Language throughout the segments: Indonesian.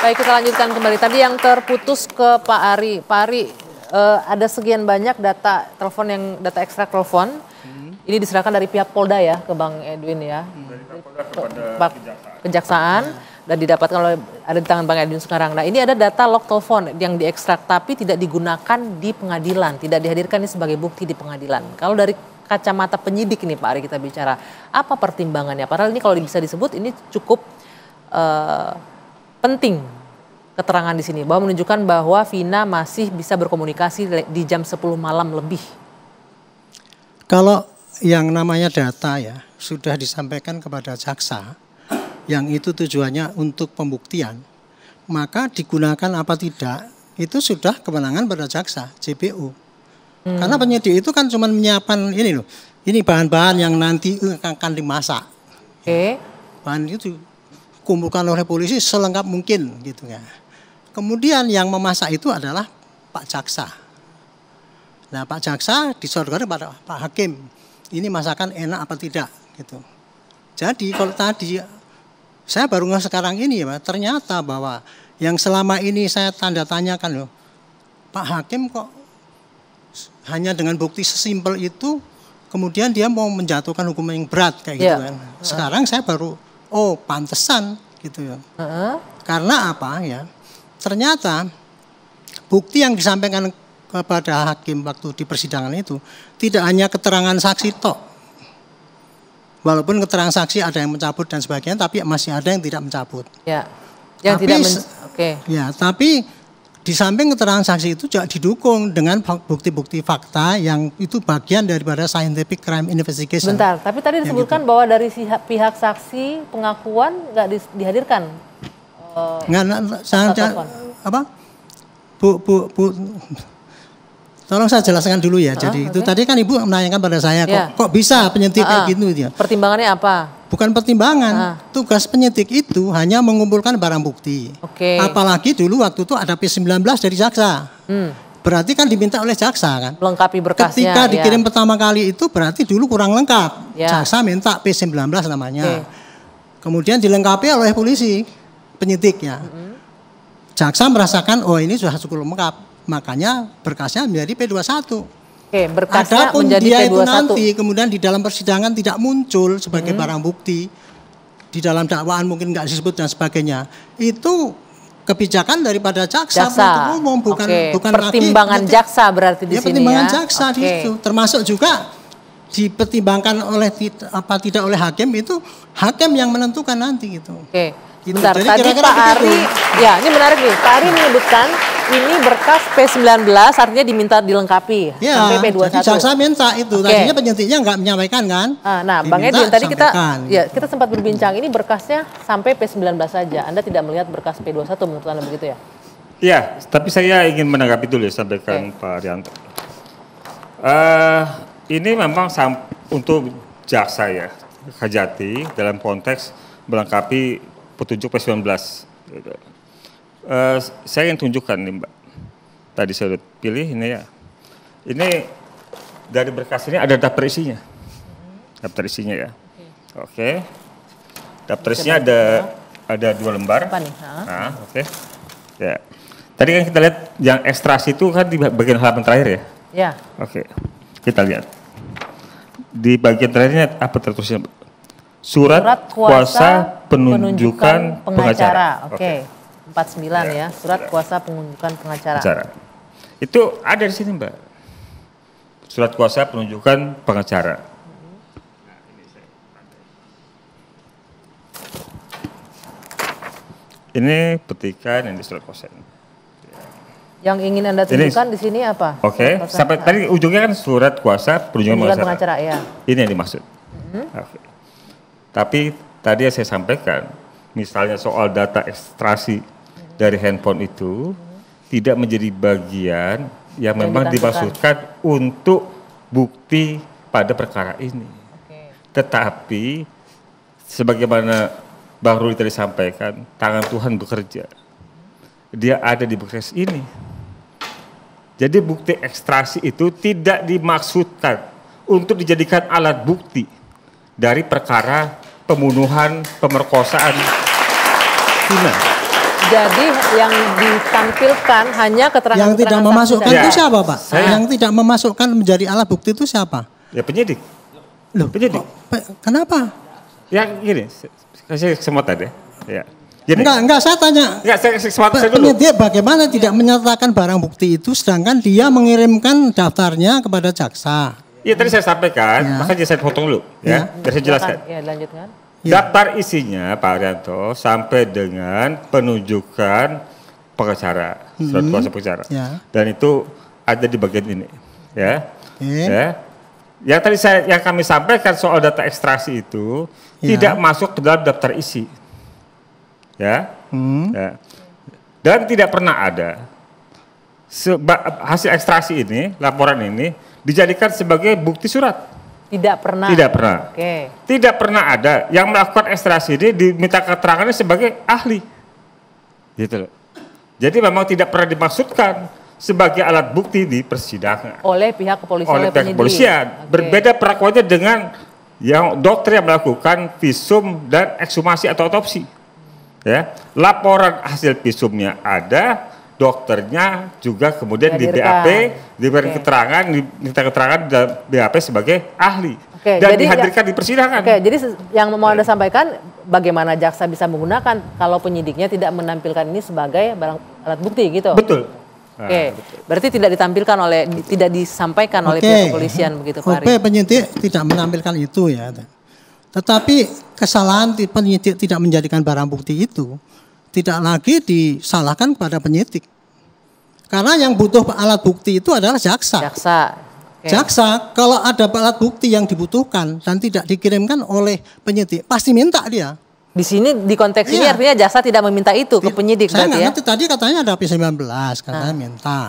Baik, kita lanjutkan kembali. Tadi yang terputus ke Pak Ari. Pak Ari, ada sekian banyak data telepon data ekstrak telepon. Ini diserahkan dari pihak Polda ya ke Bang Edwin ya. Dari Polda kepada Kejaksaan dan didapatkan oleh ada di tangan Bang Edwin sekarang. Nah, ini ada data log telepon yang diekstrak tapi tidak digunakan di pengadilan, tidak dihadirkan ini sebagai bukti di pengadilan. Kalau dari kacamata penyidik ini Pak Ari kita bicara, apa pertimbangannya? Padahal ini kalau bisa disebut ini cukup penting keterangan di sini bahwa menunjukkan bahwa Vina masih bisa berkomunikasi di jam 10 malam lebih. Kalau yang namanya data ya sudah disampaikan kepada jaksa yang itu tujuannya untuk pembuktian, maka digunakan apa tidak itu sudah kewenangan pada jaksa JPU. Karena penyidik itu kan cuma menyiapkan ini loh, ini bahan-bahan yang nanti akan dimasak. Bahan itu kumpulkan oleh polisi selengkap mungkin gitu ya. Kemudian yang memasak itu adalah Pak Jaksa. Nah, Pak Jaksa disodorkan pada Pak Hakim. Ini masakan enak apa tidak gitu. Jadi kalau tadi saya baru sekarang ini ya, ternyata bahwa yang selama ini saya tanda tanyakan loh, Pak Hakim kok hanya dengan bukti sesimpel itu kemudian dia mau menjatuhkan hukuman yang berat kayak gitu kan. Sekarang saya baru pantesan gitu ya. Karena apa ya? Ternyata bukti yang disampaikan kepada hakim waktu di persidangan itu tidak hanya keterangan saksi tok. Walaupun keterangan saksi ada yang mencabut dan sebagainya, tapi masih ada yang tidak mencabut. Ya. Yang tapi, tapi di samping keterangan saksi itu juga didukung dengan bukti-bukti fakta yang itu bagian daripada scientific crime investigation. Bentar, tapi tadi disebutkan gitu, bahwa dari pihak saksi pengakuan nggak dihadirkan. Apa? Bu, tolong saya jelaskan dulu ya. Jadi itu tadi kan Ibu menanyakan pada saya kok bisa penyidik kayak gitu ya. Pertimbangannya apa? Bukan pertimbangan. Tugas penyidik itu hanya mengumpulkan barang bukti. Apalagi dulu waktu itu ada P19 dari jaksa. Berarti kan diminta oleh jaksa kan. Melengkapi berkasnya. Ketika dikirim pertama kali itu berarti dulu kurang lengkap. Jaksa minta P19 namanya. Kemudian dilengkapi oleh polisi penyidik ya. Jaksa merasakan ini sudah cukup lengkap. Makanya berkasnya menjadi P21. Berkasnya adapun menjadi dia P21. Itu nanti kemudian di dalam persidangan tidak muncul sebagai barang bukti. Di dalam dakwaan mungkin nggak disebut dan sebagainya. Itu kebijakan daripada jaksa penuntut umum bukan pertimbangan jaksa berarti di sini pertimbangan jaksa di situ. Termasuk juga dipertimbangkan oleh tidak oleh hakim, itu hakim yang menentukan nanti gitu. Gitu. Bentar, jadi tadi Pak Ari, ya ini menarik nih, Pak Ari menyebutkan ini berkas P19 artinya diminta dilengkapi sampai P21. Jadi jaksa minta itu, tadinya penyidiknya nggak menyampaikan kan. Nah Bang Edwin, tadi kita sempat berbincang, ini berkasnya sampai P19 saja, Anda tidak melihat berkas P21 menurut Anda begitu ya? Iya, tapi saya ingin menanggapi dulu ya, sampaikan Pak Arianto. Ini memang untuk jaksa ya, Kajati dalam konteks melengkapi petunjuk P19. Saya ingin tunjukkan nih Mbak. Tadi saya pilih ini ya. Ini dari berkas ini ada daftar isinya. Daftar isinya ya. Daftar isinya ada 2 lembar. Ya. Tadi kan kita lihat yang ekstraksi itu kan di bagian halaman terakhir ya. Kita lihat. Di bagian terakhirnya apa tertulisnya? Surat kuasa penunjukan pengacara. 49 ya. Surat kuasa penunjukan pengacara. Itu ada di sini Mbak. Surat kuasa penunjukan pengacara. Ini petikan yang di surat kuasa ini. Yang ingin Anda tunjukkan di sini apa? Sampai tadi ujungnya kan surat kuasa penunjukan pengacara ya. Ini yang dimaksud. Tapi tadi yang saya sampaikan, misalnya soal data ekstraksi dari handphone itu tidak menjadi bagian yang memang dimaksudkan untuk bukti pada perkara ini. Tetapi sebagaimana Bang Ruli tadi sampaikan, tangan Tuhan bekerja. Dia ada di berkas ini. Jadi bukti ekstraksi itu tidak dimaksudkan untuk dijadikan alat bukti dari perkara pembunuhan, pemerkosaan Vina. Jadi yang ditampilkan hanya keterangan Yang tidak memasukkan Ya. itu siapa, Pak? Saya. Yang tidak memasukkan menjadi alat bukti itu siapa? Ya penyidik. Loh, Penyidik. kenapa? Yang gini, saya semua tadi. Ya. Gini. Enggak, saya tanya. Enggak, saya dulu. Penyidik bagaimana tidak menyertakan barang bukti itu sedangkan dia mengirimkan daftarnya kepada jaksa. Iya tadi saya sampaikan, Ya. makanya saya potong dulu. Ya, biar saya jelaskan. Ya, lanjutkan. Ya. Daftar isinya Pak Arianto sampai dengan penunjukan pengacara, surat kuasa pengacara. Ya. Dan itu ada di bagian ini, ya. Oke. Ya. Yang kami sampaikan soal data ekstraksi itu Ya. tidak masuk ke dalam daftar isi. Ya. Ya. Dan tidak pernah ada hasil ekstraksi ini, laporan ini dijadikan sebagai bukti surat. Tidak pernah. Tidak pernah. Oke. Tidak pernah ada yang melakukan ekstraksi ini diminta keterangannya sebagai ahli. Gitu loh. Jadi memang tidak pernah dimaksudkan sebagai alat bukti di persidangan. Oleh pihak kepolisian, Oleh pihak penyidik. kepolisian. Oke. Berbeda perlakuannya dengan yang dokter yang melakukan visum dan ekshumasi atau otopsi. Ya, laporan hasil visumnya ada, dokternya juga kemudian di Dihadirkan. BAP diberi Oke. keterangan, diminta keterangan di BAP sebagai ahli Oke, dan jadi dihadirkan di persidangan. Oke, jadi yang mau Anda sampaikan bagaimana jaksa bisa menggunakan kalau penyidiknya tidak menampilkan ini sebagai barang alat bukti gitu. Betul. Nah, Oke, betul. berarti tidak ditampilkan tidak disampaikan oleh pihak kepolisian begitu Pak Oke, Ari. penyidik tidak menampilkan itu ya. Tetapi kesalahan penyidik tidak menjadikan barang bukti itu tidak lagi disalahkan kepada penyidik. Karena yang butuh alat bukti itu adalah jaksa. Jaksa. Oke. Jaksa kalau ada alat bukti yang dibutuhkan dan tidak dikirimkan oleh penyidik, pasti minta dia. Di sini di konteks ini Iya. artinya jaksa tidak meminta itu ke penyidik Saya berarti nggak ya. ngerti, tadi katanya ada P19, katanya minta.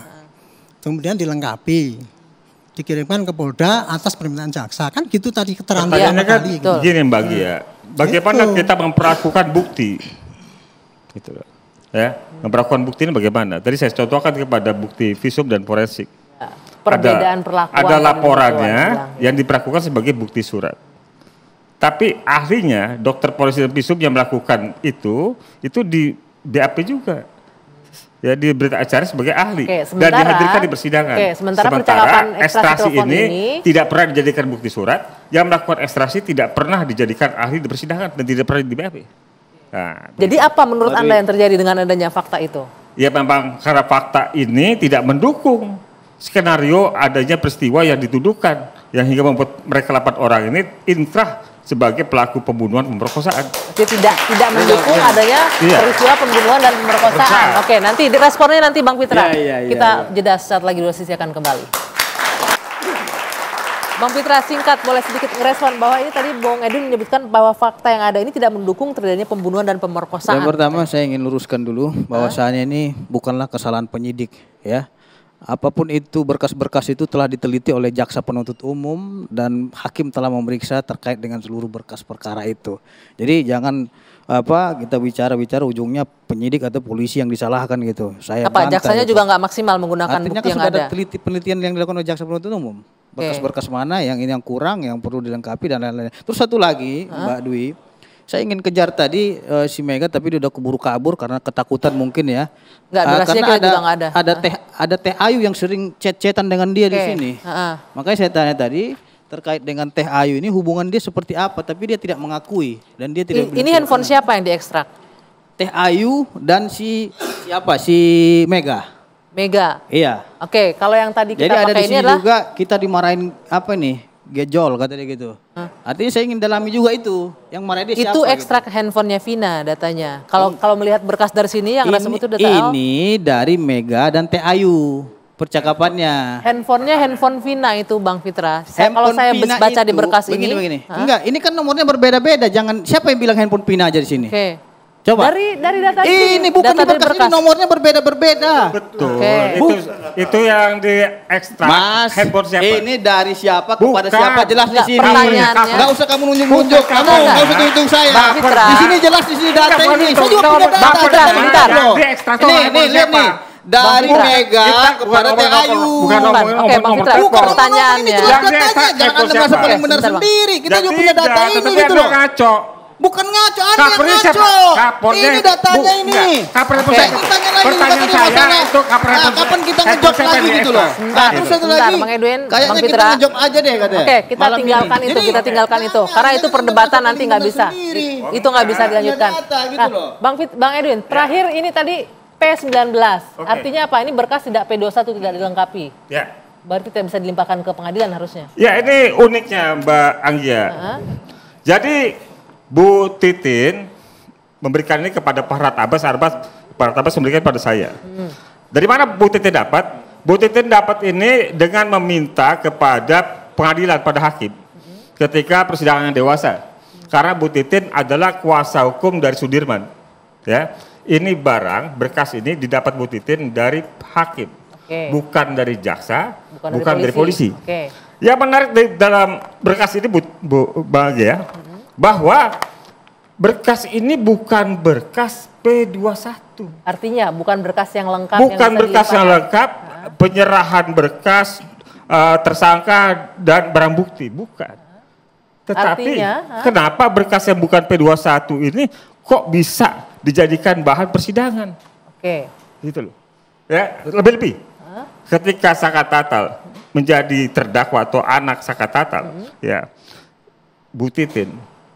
Kemudian dilengkapi. Dikirimkan ke Polda atas permintaan jaksa. Kan gitu tadi keterangan Pertanyaannya kan tadi. betul. gini Mbak Gia, bagaimana Itu. kita memperlakukan bukti? Gitu loh. Ya, memperlakukan bukti ini bagaimana? Tadi saya contohkan kepada bukti visum dan forensik. Perbedaan perlakuan. Ada tadi laporannya Tuan bilang. yang diperlakukan sebagai bukti surat. Tapi ahlinya, dokter polisi dan visum yang melakukan itu di BAP juga. Ya, di berita acara sebagai ahli Oke, dan sementara- dihadirkan di persidangan. oke, sementara percakapan ekstraksi ekstraksi telepon ini ini- tidak pernah dijadikan bukti surat, yang melakukan ekstraksi tidak pernah dijadikan ahli di persidangan dan tidak pernah di BAP. Nah, Jadi apa menurut Anda yang terjadi dengan adanya fakta itu? ya memang karena fakta ini tidak mendukung skenario adanya peristiwa yang dituduhkan yang hingga membuat mereka 8 orang ini inkrah sebagai pelaku pembunuhan pemerkosaan. Jadi tidak mendukung adanya Iya. peristiwa pembunuhan dan pemerkosaan. Pemerkosaan. Oke, nanti di responnya nanti Bang Fitra. Iya, Kita jeda saat lagi, dua sisi akan kembali. Bang Fitra singkat boleh sedikit ngerespon bahwa ini tadi Bang Edwin menyebutkan bahwa fakta yang ada ini tidak mendukung terjadinya pembunuhan dan pemerkosaan. Yang pertama saya ingin luruskan dulu bahwasanya ini bukanlah kesalahan penyidik ya. Apapun itu berkas-berkas itu telah diteliti oleh jaksa penuntut umum dan hakim telah memeriksa terkait dengan seluruh berkas perkara itu. Jadi jangan kita bicara ujungnya penyidik atau polisi yang disalahkan gitu. Saya Apa bantah jaksanya itu. juga nggak maksimal menggunakan Artinya bukti kan yang sudah ada. ada penelitian yang dilakukan oleh jaksa penuntut umum. Berkas-berkas mana yang ini yang kurang, yang perlu dilengkapi dan lain-lain. Terus satu lagi Mbak Dwi, saya ingin kejar tadi si Mega tapi dia udah keburu kabur karena ketakutan mungkin ya. Nggak, durasinya karena kita juga nggak ada. Ada Teh Ayu yang sering chat-chatan dengan dia di Oke, sini. heeh. Makanya saya tanya tadi terkait dengan Teh Ayu ini hubungan dia seperti apa, tapi dia tidak mengakui dan dia tidak. Ini handphone siapa yang diekstrak? Teh Ayu dan si Mega. Mega. Iya. Oke, kalau yang tadi kita Jadi ada pakai di ini sini adalah juga kita dimarahin apa nih? Gejol kata dia gitu. Artinya saya ingin dalami juga itu. Yang marahin dia siapa? itu gitu. ekstrak handphonenya Vina datanya. Kalau melihat berkas dari sini yang Anda sebut itu data Ini dari Mega dan Teh Ayu percakapannya. handphonenya handphone Vina itu Bang Fitra. Kalau saya Pina baca di itu, berkas begini. ini. Enggak, ini kan nomornya berbeda-beda. Jangan siapa yang bilang handphone Pina aja di sini? Oke. Coba. Dari data Ini bukan di berkas, ini nomornya berbeda-berbeda. Betul. Oke. Itu yang diekstrak Mas, handphone siapa? ini dari siapa kepada Bukan. siapa jelas di Enggak, sini. pertanyaannya. Enggak usah kamu nunjuk-nunjuk, Bukan, kamu enggak. enggak usah tunjuk saya. Bang Fitra. Di sini jelas di sini data Enggak, ini. Bang Saya juga Fitra. punya data. Bang Fitra, Jangan bentar. loh. Dia ekstrak Ini handphone lihat siapa? nih. Dari Fitra. Mega Kita kepada bukan Teh ngomong- Ayu. bukan ngomong- Oke, Bang ngomong Fitra, telepon. Bukan pertanyaannya. ini Yang jelas dia datanya. ekstrak Jangan handphone Anda merasa siapa? paling benar Sebentar, Bang. sendiri. Kita Ya juga punya tidak, data ini tetapi gitu Anda loh. ngaco. Bukan ngaco, Anda yang Kapornya ngaco. siapa? Kapornya Ini datanya ini. Kapornya Oke. pertanyaan saya itu kapornya kapan kita ngejok lagi gitu loh. Sebentar, Terus satu sebentar, lagi. Bang Edwin, Kayaknya Bang kita Fitra. ngejok aja deh katanya. Oke, kita Malam tinggalkan ini. itu, Jadi, kita tinggalkan itu. Karena itu perdebatan nanti nggak bisa. Itu nggak bisa dilanjutkan. data gitu Nah, loh. Bang Edwin, terakhir ini tadi P19. Artinya apa? Ini berkas tidak P21 tidak dilengkapi. Ya. Berarti tidak bisa dilimpahkan ke pengadilan harusnya. Ya, ini uniknya Mbak Anggia. Jadi Bu Titin memberikan ini kepada Pak Abbas memberikan pada saya. Dari mana Bu Titin dapat? Bu Titin dapat ini dengan meminta kepada pengadilan, pada hakim ketika persidangan yang dewasa. Karena Bu Titin adalah kuasa hukum dari Sudirman. Ya, ini barang berkas ini didapat Bu Titin dari hakim, bukan dari jaksa, bukan dari polisi. Yang menarik dalam berkas ini Bu Anggia, bahwa berkas ini bukan berkas P21. Artinya bukan berkas yang lengkap. Bukan berkas yang lengkap, penyerahan berkas tersangka dan barang bukti, bukan. Tetapi kenapa berkas yang bukan P21 ini kok bisa dijadikan bahan persidangan? Gitu loh. Ya, lebih-lebih. Ketika Saka Tatal menjadi terdakwa atau anak Saka Tatal, ya, Bu Titin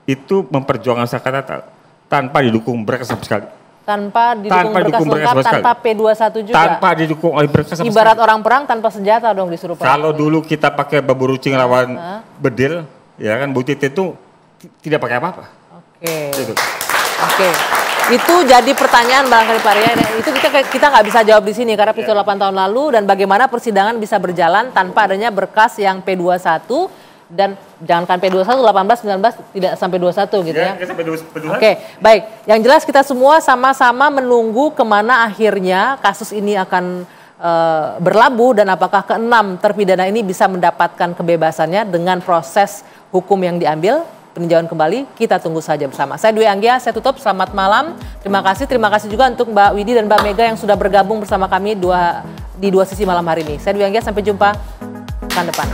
itu memperjuangkan Saka Tatal tanpa didukung berkas sama sekali. Tanpa didukung berkas lengkap, tanpa P21 juga. Tanpa didukung oleh berkas sama Ibarat sekali. orang perang tanpa senjata dong disuruh perang. Kalau dulu kita pakai babu rucing lawan bedil, ya kan Bu Titin itu tidak pakai apa-apa. Gitu. Itu jadi pertanyaan barangkali Pak Ria. Itu kita nggak bisa jawab di sini karena peristiwa 8 tahun lalu dan bagaimana persidangan bisa berjalan tanpa adanya berkas yang P21 dan jangankan P21, 18, 19 tidak sampai 21 gitu ya. Sampai 21. Oke, baik. Yang jelas kita semua sama-sama menunggu kemana akhirnya kasus ini akan berlabuh dan apakah ke-6 terpidana ini bisa mendapatkan kebebasannya dengan proses hukum yang diambil. Peninjauan kembali, kita tunggu saja bersama. Saya Dwi Anggia, saya tutup. Selamat malam. Terima kasih juga untuk Mbak Widi dan Mbak Mega yang sudah bergabung bersama kami di dua sisi malam hari ini. Saya Dwi Anggia, sampai jumpa pekan depan.